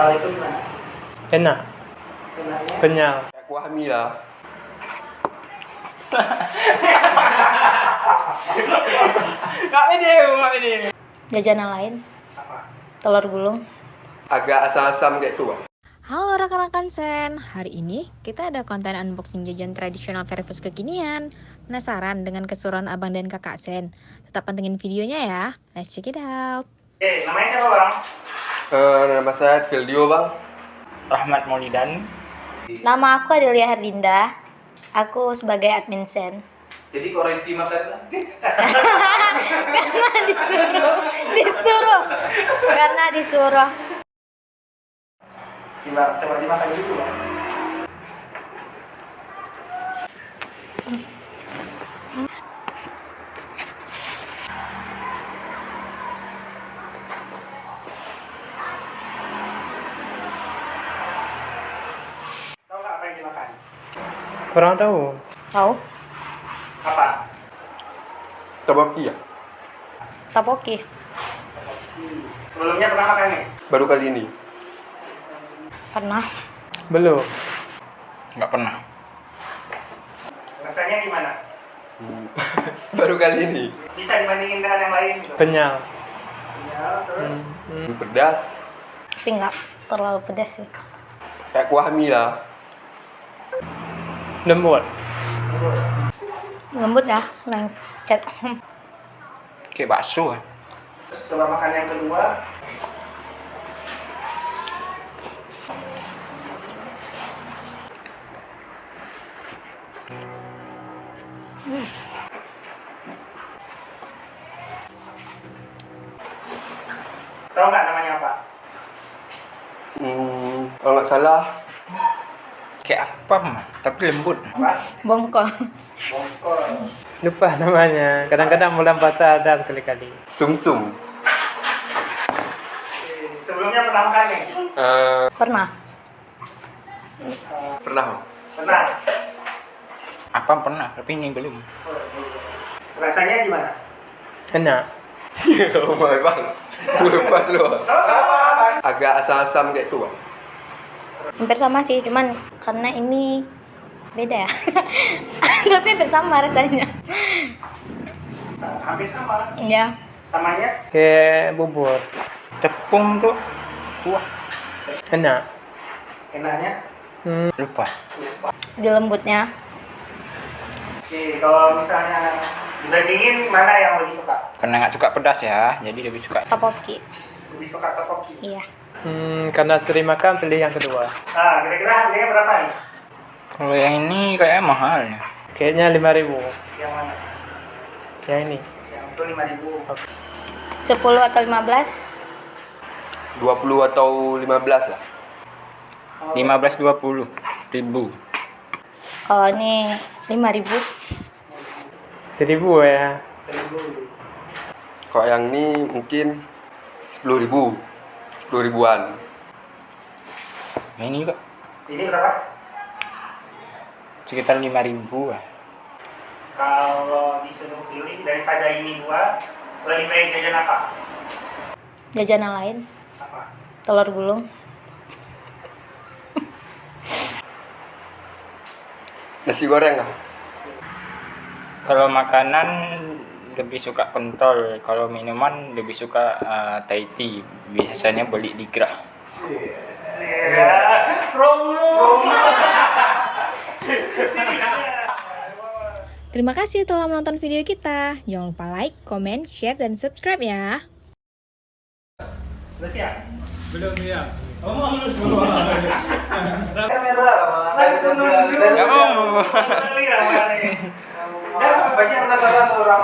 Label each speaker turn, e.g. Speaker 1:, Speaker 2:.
Speaker 1: Kalau itu gimana?
Speaker 2: Enak,
Speaker 1: Kenanya?
Speaker 2: kenyal.
Speaker 3: Kayak kuah mie lah.
Speaker 1: Nggak pede.
Speaker 4: Jajanan lain,
Speaker 1: Apa?
Speaker 4: telur gulung.
Speaker 3: Agak asam-asam kayak itu, Bang.
Speaker 5: Halo rekan-rekan Sen, hari ini kita ada konten unboxing jajan tradisional versus kekinian. Penasaran dengan keseruan abang dan kakak Sen? Tetap pantengin videonya ya, let's check it out.
Speaker 1: Oke, namanya siapa bang?
Speaker 3: Nama saya Fildio, Bang.
Speaker 1: Rahmat Maulidan.
Speaker 4: Nama aku Adelia Herdinda. Aku sebagai admin Sen.
Speaker 3: Jadi kok review makanan?
Speaker 4: Karena disuruh.
Speaker 1: Coba dimakan dulu bang. Tahu nggak apa yang dimakan?
Speaker 2: Kurang tahu.
Speaker 4: Tahu?
Speaker 1: Apa?
Speaker 3: Topoki ya?
Speaker 4: Tapoki.
Speaker 1: Sebelumnya pernah makan nih?
Speaker 3: Baru kali ini.
Speaker 4: Pernah.
Speaker 2: Belum.
Speaker 6: Nggak pernah.
Speaker 1: Rasanya gimana?
Speaker 3: Baru kali ini.
Speaker 1: Bisa dibandingin dengan yang lain? Gitu?
Speaker 2: Kenyal.
Speaker 1: Ya, terus?
Speaker 3: Pedas.
Speaker 4: Tapi nggak terlalu pedas sih.
Speaker 3: Kayak kuah mie lah.
Speaker 2: Lembut.
Speaker 4: Lembut ya, lengket.
Speaker 6: Kayak bakso.
Speaker 1: Terus coba makan yang kedua. Tahu nggak namanya apa?
Speaker 3: Kalau nggak salah,
Speaker 6: Kayak apa mah? Tapi lembut.
Speaker 1: Apa?
Speaker 4: Bongkol.
Speaker 1: Bongkol.
Speaker 2: Lupa namanya. Kadang-kadang mudah patah ada kali-kali.
Speaker 3: sum-sum.
Speaker 1: Sebelumnya pernah makan nih?
Speaker 4: Pernah.
Speaker 3: Pernah.
Speaker 1: Pernah.
Speaker 6: Apa pernah? Tapi ini belum.
Speaker 1: Rasanya gimana?
Speaker 2: Enak.
Speaker 3: Oh my Bang. Lepas lu. Agak asam-asam kayak itu, Bang.
Speaker 4: Hampir sama sih, cuman karena ini beda ya. Tapi hampir sama rasanya.
Speaker 1: Hampir sama.
Speaker 4: Iya.
Speaker 1: Samanya?
Speaker 2: Kayak bubur.
Speaker 6: Tepung tuh. Wah,
Speaker 2: Enak.
Speaker 1: Enaknya?
Speaker 6: lupa.
Speaker 4: Di lembutnya.
Speaker 1: Oke, kalau misalnya dibandingin mana yang lebih suka?
Speaker 6: Karena nggak suka pedas ya, jadi lebih suka.
Speaker 4: Tapoki.
Speaker 1: Lebih suka topoki?
Speaker 4: Iya.
Speaker 2: Karena terima kan pilih yang kedua.
Speaker 1: Nah, kira-kira harganya berapa nih?
Speaker 6: Kalau yang ini kayaknya mahal ya.
Speaker 2: Kayaknya 5.000.
Speaker 1: Yang mana?
Speaker 2: Yang ini.
Speaker 1: Yang itu 5.000.
Speaker 4: 10 atau 15?
Speaker 3: 20 atau 15 lah.
Speaker 6: 15-20 ribu.
Speaker 4: Kalau ini 5.000.
Speaker 2: 1.000 ya.
Speaker 1: 1.000.
Speaker 3: Kalau yang ini mungkin 10.000. 10 ribuan.
Speaker 6: Yang ini juga
Speaker 1: Ini berapa?
Speaker 6: sekitar 5.000 lah.
Speaker 1: Kalau disuruh pilih daripada ini dua, lebih baik jajan apa?
Speaker 4: Jajanan lain,
Speaker 1: Apa?
Speaker 4: telur gulung.
Speaker 3: Nasi goreng lah.
Speaker 6: Kalau makanan lebih suka pentol, kalau minuman lebih suka Thai tea. Biasanya beli di Grah.
Speaker 1: Ya, promo.
Speaker 5: Terima kasih telah menonton video kita. Jangan lupa like, comment, share, dan subscribe ya.
Speaker 1: Udah siap?
Speaker 2: Belum ya.
Speaker 6: Ya om.
Speaker 1: Banyak penasaran tuh orang.